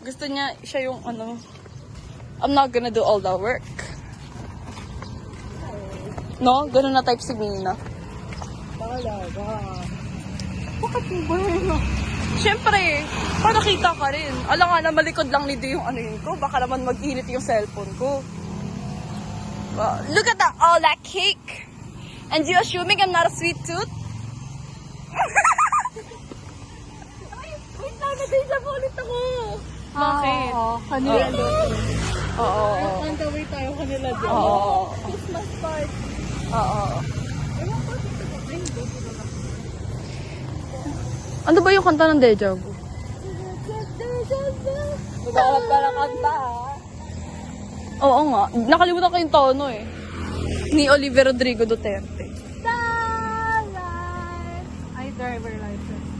Gusto niya, siya yung ano, I'm not gonna do all the work. No? Ganun na type si Mina. Talaga. Bakit mo ba yun? Siyempre, para kita ka rin. Alam nga na malikod lang ni yung ano yun ko. Baka naman mag-init yung cellphone ko. Well, look at that, all that cake. And you assuming I'm not a sweet tooth? Wait lang, nag-deja vu ulit ako. Bakit? Oo, kanila doon. Oo. On the way tayo kanila doon. Oo. Christmas party. Oo. Ewan ko, dito ba? Ay, hindi. Ano ba yung kanta ng Deja Vu? Magkakap ka ng kanta, ha? Oo nga. Nakalimutan ko yung tono eh. Ni Oliver Rodrigo Duterte. Starlight. Ay, driver license.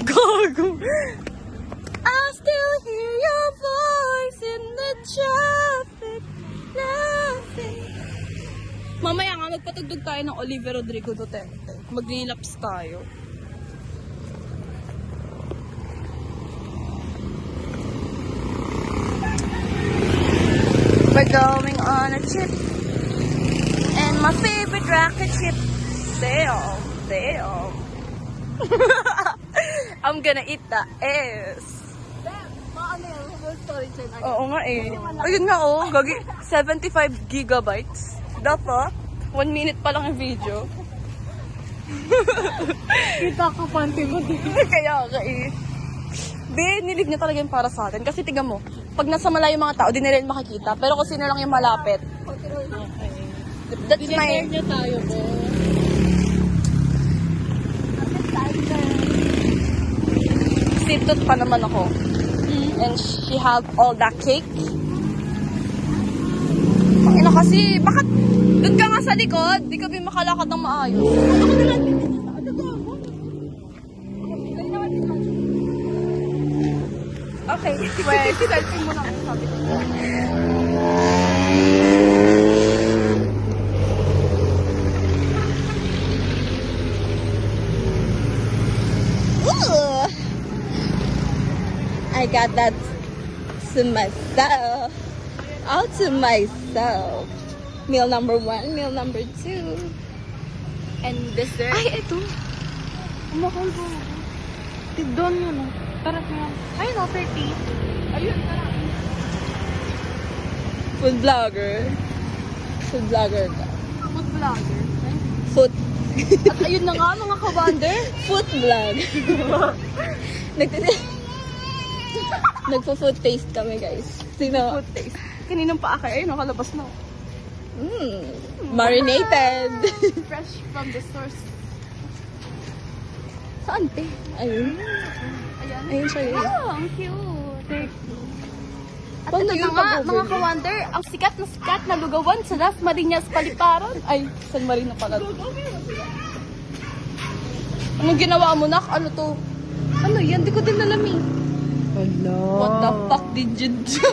Gago. I still hear your voice in the traffic. Laughing. Mamaya nga, magpatugtog tayo ng Oliver Rodrigo Duterte. Mag-relapse tayo. We're going on a trip. And my favorite rocket ship. Sail. I'm gonna eat the ass. Paano yun? Whole story chain. Oo nga eh. Ayun nga oh, gagi 75 gigabytes. Dapat 1 minute pa lang yung video. Kita ka panty mo din. Kaya nga eh. Be, nilib niya talaga yung para sa atin. Kasi tiga mo, pag nasa malayo yung mga tao, di nila makikita. Pero kung sino lang yung malapit. That's my... Dinecare niya tayo, be. Situt pa naman ako. And she have all that cake. Ang ina kasi, bakit doon ka nga sa likod? Di ka ba makalakad ng maayos? Ako na lang din. Ano ba ako? Okay, wait. Selfie mo na ako, sabi ko. Ooh! I got that to myself. All to myself. Meal number 1, meal number 2. And dessert. Ay, ito. Umakal ko. Tidon yun, no? Tara ko yan. Ayun, no, 30. Ayun, tara. Food vlogger. Food vlogger ka. Food vlogger. Food. At ayun na nga, mga kawander. Food vlog. Nagpo-food taste kami, guys. Sino? Food taste. Kaninang pa akay, ayun, nakalabas na. Marinated. Fresh from the source. Saan, te? Ayun. Ayan. Ayun siya yun. Oh, ang cute. At Paano ito yun na nga, pag-over? mga kawander, ang sikat na lugawan sa Las Marinas, Paliparan. Ay, San Marino pala. Anong ginawa mo, nak? Ano to? Ano yan? Di ko din alam eh. What the fuck did you do?